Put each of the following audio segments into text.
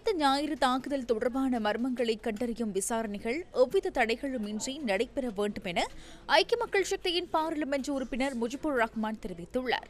உயிர்த்த ஞாயிறு தாக்குதல் தொடர்பான மர்மங்களை கண்டறியும் விசாரணைகள் எவ்வித தடைகளுமின்றி நடைபெற வேண்டும் என ஐக்கிய மக்கள் சக்தியின் பாராளுமன்ற உறுப்பினர் முஜிபுர் ரஹ்மான் தெரிவித்துள்ளார்.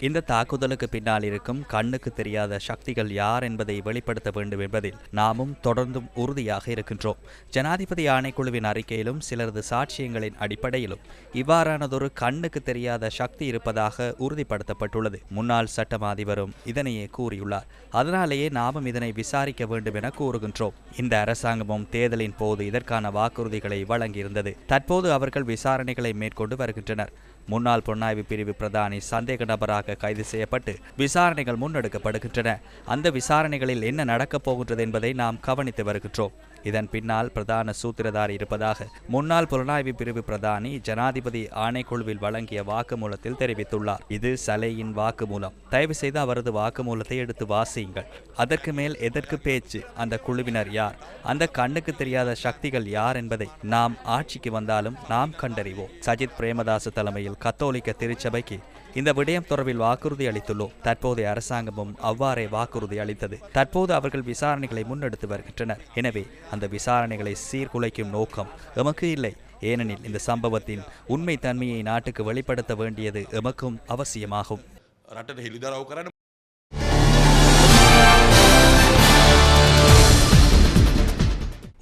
இந்த தாக்குதலுக்கு பின்னால் இருக்கும் கண்ணுக்கு தெரியாத சக்திகள் யார் என்பதை வெளிப்படுத்த வேண்டும் என்பதில் நாமும் தொடர்ந்தும் உறுதியாக இருக்கின்றோம். ஜனாதிபதி ஆணைக்குழுவின் அறிக்கையிலும் சிலரது சாட்சியங்களின் அடிப்படையிலும் இவ்வாறானதொரு கண்ணுக்கு தெரியாத சக்தி இருப்பதாக உறுதிப்படுத்தப்பட்டுள்ளது. முன்னாள் சட்டமா அதிபரும் இதனையே கூறியுள்ளார். அதனாலேயே நாமும் இதனை விசாரிக்க வேண்டும் என கூறுகின்றோம். இந்த அரசாங்கமும் தேர்தலின் போது இதற்கான வாக்குறுதிகளை வழங்கியிருந்தது. தற்போது அவர்கள் விசாரணைகளை மேற்கொண்டு வருகின்றனர். முன்னாள் புலனாய்வு பிரிவு பிரதானி சந்தேக நபராக கைது செய்யப்பட்டு விசாரணைகள் முன்னெடுக்கப்படுகின்றன. அந்த விசாரணைகளில் என்ன நடக்கப் போகின்றது என்பதை நாம் கவனித்து வருகின்றோம். இதன் பின்னால் பிரதான சூத்திரதாரி இருப்பதாக முன்னாள் புலனாய்வு பிரிவு பிரதானி ஜனாதிபதி ஆணைக்குழுவில் வழங்கிய வாக்குமூலத்தில் தெரிவித்துள்ளார். இது சலேயின் வாக்குமூலம். தயவு செய்து அவரது வாக்குமூலத்தை எடுத்து வாசியுங்கள். அதற்கு மேல் எதற்கு பேச்சு? அந்த குழுவினர் யார்? அந்த கண்ணுக்கு தெரியாத சக்திகள் யார் என்பதை நாம் ஆட்சிக்கு வந்தாலும் நாம் கண்டறிவோம். சஜித் பிரேமதாச தலைமையில் கத்தோலிக்க திருச்சபைக்கு இந்த விடயம் தொடர்பில் வாக்குறுதி அளித்துள்ளோம். தற்போதைய அரசாங்கமும் அவ்வாறே வாக்குறுதி அளித்தது. தற்போது அவர்கள் விசாரணைகளை முன்னெடுத்து வருகின்றனர். எனவே அந்த விசாரணைகளை சீர்குலைக்கும் நோக்கம் எமக்கு இல்லை. ஏனெனில் இந்த சம்பவத்தின் உண்மை தன்மையை நாட்டுக்கு வெளிப்படுத்த வேண்டியது எமக்கும் அவசியமாகும்.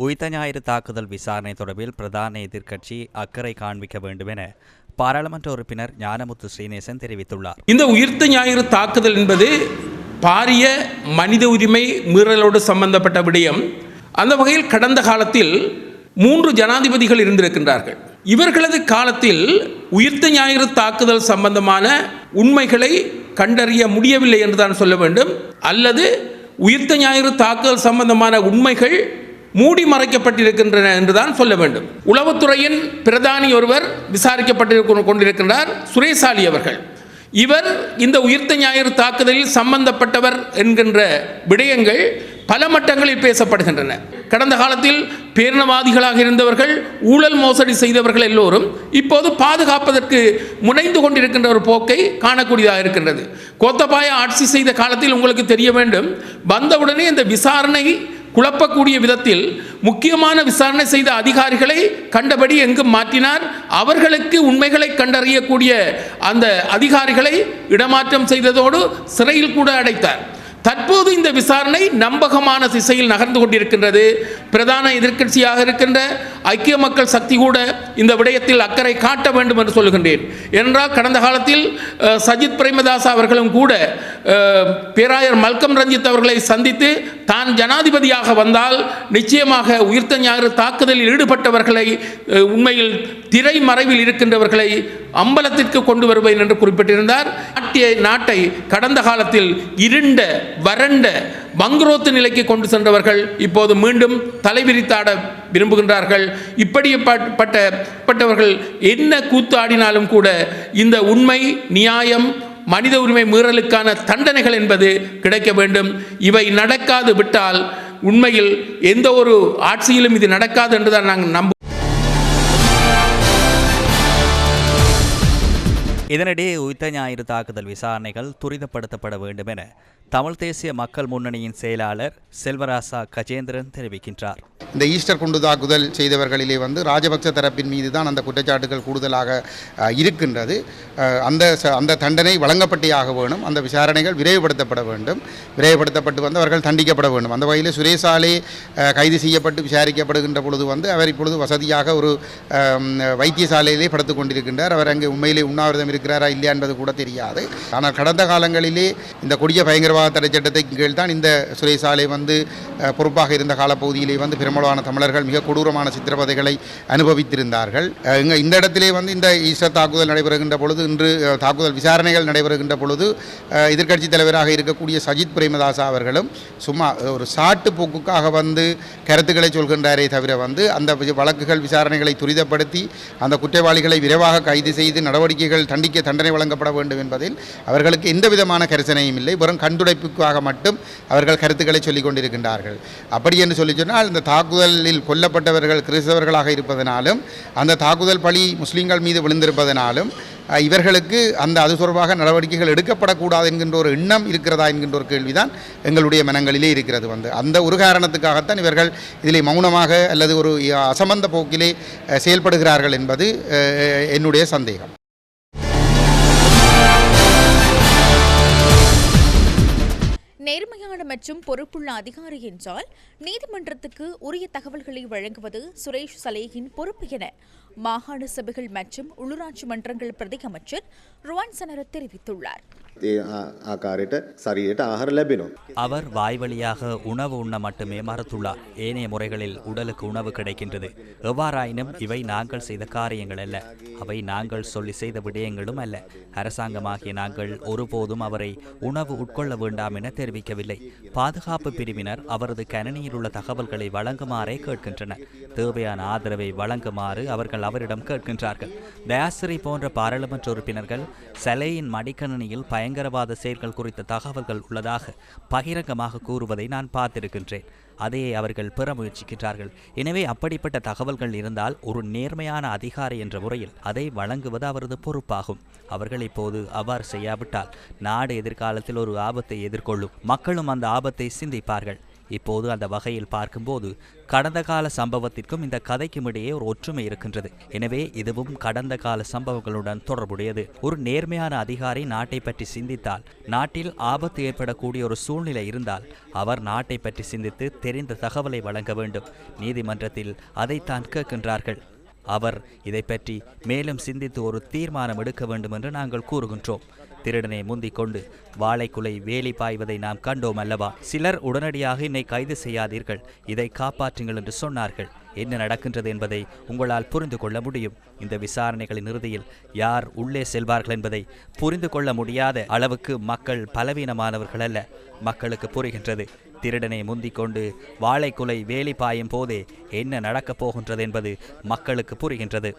உயிர்த்த ஞாயிறு தாக்குதல் விசாரணை தொடர்பில் பிரதான எதிர்க்கட்சி அக்கறை காண்பிக்க வேண்டும் என பாராளுமன்ற உறுப்பினர் ஞானமுத்து ஸ்ரீநேசன் தெரிவித்துள்ளார். இந்த உயிர்த்த ஞாயிறு தாக்குதல் என்பது பாரிய மனித உரிமை மீறலோடு சம்பந்தப்பட்ட விடயம். அந்த வகையில் கடந்த காலத்தில் 3 ஜனாதிபதிகள் இருந்திருக்கின்றார்கள். இவர்களது காலத்தில் உயிர்த்த ஞாயிறு தாக்குதல் சம்பந்தமான உண்மைகளை கண்டறிய முடியவில்லை என்றுதான் சொல்ல வேண்டும். அல்லது உயிர்த்த ஞாயிறு தாக்குதல் சம்பந்தமான உண்மைகள் மூடி மறைக்கப்பட்டிருக்கின்றன என்றுதான் சொல்ல வேண்டும். உளவுத்துறையின் பிரதானி ஒருவர் விசாரிக்கப்பட்டு கொண்டிருக்கின்றார், சுரேசாலி அவர்கள். இவர் இந்த உயிர்த்த ஞாயிறு தாக்குதலில் சம்பந்தப்பட்டவர் என்கின்ற விடயங்கள் பல மட்டங்களில் பேசப்படுகின்றன. கடந்த காலத்தில் பேரினவாதிகளாக இருந்தவர்கள், ஊழல் மோசடி செய்தவர்கள் எல்லோரும் இப்போது பாதுகாப்பதற்கு முனைந்து கொண்டிருக்கின்ற ஒரு போக்கை காணக்கூடியதாக இருக்கின்றது. கோத்தபாய ஆட்சி செய்த காலத்தில் உங்களுக்கு தெரிய வேண்டும், வந்தவுடனே இந்த விசாரணை குழப்பக்கூடிய விதத்தில் முக்கியமான விசாரணை செய்த அதிகாரிகளை கண்டபடி எங்கும் மாற்றினார். அவர்களுக்கு உண்மைகளை கண்டறியக்கூடிய அந்த அதிகாரிகளை இடமாற்றம் செய்ததோடு சிறையில் கூட அடைத்தார். தற்போது இந்த விசாரணை நம்பகமான திசையில் நகர்ந்து கொண்டிருக்கின்றது. பிரதான எதிர்க்கட்சியாக இருக்கின்ற ஐக்கிய மக்கள் சக்தி கூட இந்த விடயத்தில் அக்கறை காட்ட வேண்டும் என்று சொல்லுகின்றேன். என்றால் கடந்த காலத்தில் சஜித் பிரேமதாச அவர்களும் கூட பேராயர் மல்கம் ரஞ்சித் அவர்களை சந்தித்து தான் ஜனாதிபதியாக வந்தால் நிச்சயமாக உயிர்த்த ஞாயிறு தாக்குதலில் ஈடுபட்டவர்களை, உண்மையில் திரை மறைவில் இருக்கின்றவர்களை அம்பலத்திற்கு கொண்டு வருவேன் என்று குறிப்பிட்டிருந்தார். நாட்டை கடந்த காலத்தில் இருண்ட வறண்ட பங்குரோத்து நிலைக்கு கொண்டு சென்றவர்கள் இப்போது மீண்டும் தலைவிரித்தாட விரும்புகின்றார்கள். இப்படிப்பட்டவர்கள் என்ன கூத்தாடினாலும் கூட இந்த உண்மை, நியாயம், மனித உரிமை மீறலுக்கான தண்டனைகள் என்பது கிடைக்க வேண்டும். இவை நடக்காது விட்டால் உண்மையில் எந்த ஒரு ஆட்சியிலும் இது நடக்காது என்றுதான் நாங்கள் நம்புகிறோம். இதனிடையே உயிர்த்த ஞாயிறு தாக்குதல் விசாரணைகள் துரிதப்படுத்தப்பட வேண்டும் என தமிழ் தேசிய மக்கள் முன்னணியின் செயலாளர் செல்வராசா கஜேந்திரன் தெரிவிக்கின்றார். இந்த ஈஸ்டர் குண்டு தாக்குதல் செய்தவர்களிலே ராஜபக்ச தரப்பின் மீது தான் அந்த குற்றச்சாட்டுகள் கூடுதலாக இருக்கின்றது. அந்த தண்டனை வழங்கப்பட்டே ஆக வேண்டும். அந்த விசாரணைகள் விரைவுபடுத்தப்பட வேண்டும். விரைவுபடுத்தப்பட்டு அவர்கள் தண்டிக்கப்பட வேண்டும். அந்த வகையில் சுரேசாலே கைது செய்யப்பட்டு விசாரிக்கப்படுகின்ற பொழுது அவர் இப்பொழுது வசதியாக ஒரு வைத்தியசாலையிலே படுத்துக் கொண்டிருக்கின்றார். அவர் அங்கே உண்மையிலே உண்ணாவிரதம் இருக்கிறாரா இல்லையா என்பது கூட தெரியாது. ஆனால் கடந்த காலங்களிலே இந்த கொடிய பயங்கரவாத தடை சட்டத்தின் கீழ் தான் இந்த சுரேசாலை பொறுப்பாக இருந்த காலப்பகுதியிலே பெரும்பாலான தமிழர்கள் மிக கொடூரமான சித்திரவதைகளை அனுபவித்திருந்தார்கள். இந்த இடத்திலே இந்த ஈஸ்டர் தாக்குதல் நடைபெறுகின்ற பொழுது, இன்று தாக்குதல் விசாரணைகள் நடைபெறுகின்ற பொழுது எதிர்க்கட்சித் தலைவராக இருக்கக்கூடிய சஜித் பிரேமதாசா அவர்களும் சும்மா ஒரு சாட்டு போக்குக்காக கருத்துக்களை சொல்கின்றாரே தவிர அந்த வழக்குகள் விசாரணைகளை துரிதப்படுத்தி அந்த குற்றவாளிகளை விரைவாக கைது செய்து நடவடிக்கைகள் நடவடிக்கை தண்டனை வழங்கப்பட வேண்டும் என்பதில் அவர்களுக்கு எந்த விதமான கரிசனையும் இல்லை. வெறும் கண்துடைப்புக்காக மட்டும் அவர்கள் கருத்துக்களை சொல்லிக் கொண்டிருக்கின்றார்கள். அப்படி என்று சொல்லி சொன்னால் இந்த தாக்குதலில் கொல்லப்பட்டவர்கள் கிறிஸ்தவர்களாக இருப்பதனாலும் அந்த தாக்குதல் பழி முஸ்லீம்கள் மீது விழுந்திருப்பதனாலும் இவர்களுக்கு அது தொடர்பாக நடவடிக்கைகள் எடுக்கப்படக்கூடாது என்கின்ற ஒரு எண்ணம் இருக்கிறதா என்கின்ற ஒரு கேள்விதான் எங்களுடைய மனங்களிலே இருக்கிறது. அந்த ஒரு காரணத்துக்காகத்தான் இவர்கள் இதிலே மௌனமாக அல்லது ஒரு அசம்பந்த போக்கிலே செயல்படுகிறார்கள் என்பது என்னுடைய சந்தேகம். நேர்மையான மற்றும் பொறுப்புள்ள அதிகாரி என்றால் நீதிமன்றத்துக்கு உரிய தகவல்களை வழங்குவது சுரேஷ் சலேகின் பொறுப்பு என மாகாண சபைகள் மற்றும் உள்ளூராட்சி மன்றங்கள் பிரதி அமைச்சர் ருவான் சனர தெரிவித்துள்ளார். அவர் வாய்வழியாக உணவு உண்ண மட்டுமே மறுத்துள்ளார். ஏனைய முறைகளில் உடலுக்கு உணவு கிடைக்கின்றது. எவ்வாறாயினும் இவை நாங்கள் செய்த காரியங்கள் அல்ல, அவை நாங்கள் சொல்லி செய்த விடயங்களும் அல்ல. அரசாங்கமாகிய நாங்கள் ஒருபோதும் அவரை உணவு உட்கொள்ள வேண்டாம் என தெரிவிக்கவில்லை. பாதுகாப்பு பிரிவினர் அவரது கணினியில் உள்ள தகவல்களை வழங்குமாறே கேட்கின்றனர். தேவையான ஆதரவை வழங்குமாறு அவர்கள் அவரிடம் கேட்கின்றார்கள். தயாசிரி போன்ற பாராளுமன்ற உறுப்பினர்கள் சலேயின் மடிக்கணினியில் பயங்கரவாத செயல்கள் குறித்த தகவல்கள் உள்ளதாக பகிரங்கமாக கூறுவதை நான் பார்த்திருக்கின்றேன். அதையே அவர்கள் பெற முயற்சிக்கின்றார்கள். எனவே அப்படிப்பட்ட தகவல்கள் இருந்தால் ஒரு நேர்மையான அதிகாரி என்ற முறையில் அதை வழங்குவது அவரது பொறுப்பாகும். அவர்கள் இப்போது அவ்வாறு செய்யாவிட்டால் நாடு எதிர்காலத்தில் ஒரு ஆபத்தை எதிர்கொள்ளும். மக்களும் அந்த ஆபத்தை சிந்திப்பார்கள். இப்போது அந்த வகையில் பார்க்கும்போது கடந்த கால சம்பவத்திற்கும் இந்த கதைக்கும் இடையே ஒரு ஒற்றுமை இருக்கின்றது. எனவே இதுவும் கடந்த கால சம்பவங்களுடன் தொடர்புடையது. ஒரு நேர்மையான அதிகாரி நாட்டை பற்றி சிந்தித்தால், நாட்டில் ஆபத்து ஏற்படக்கூடிய ஒரு சூழ்நிலை இருந்தால் அவர் நாட்டை பற்றி சிந்தித்து தெரிந்த தகவலை வழங்க வேண்டும். நீதிமன்றத்தில் அதைத்தான் கேட்கின்றார்கள். அவர் இதை பற்றி மேலும் சிந்தித்து ஒரு தீர்மானம் எடுக்க வேண்டும் என்று நாங்கள் கூறுகின்றோம். திருடனை முந்திக் கொண்டு வாழைக்குலை வேலி பாய்வதை நாம் கண்டோம் அல்லவா? சிலர் உடனடியாக என்னை கைது செய்யாதீர்கள், இதை காப்பாற்றுங்கள் என்று சொன்னார்கள். என்ன நடக்கின்றது என்பதை உங்களால் புரிந்து கொள்ள முடியும். இந்த விசாரணைகளின் இறுதியில் யார் உள்ளே செல்வார்கள் என்பதை புரிந்து கொள்ள முடியாத அளவுக்கு மக்கள் பலவீனமானவர்கள் அல்ல. மக்களுக்கு புரிகின்றது. திருடனை முந்திக் கொண்டு வாழைக்குலை வேலி பாயும் போதே என்ன நடக்கப் போகின்றது என்பது மக்களுக்கு புரிகின்றது.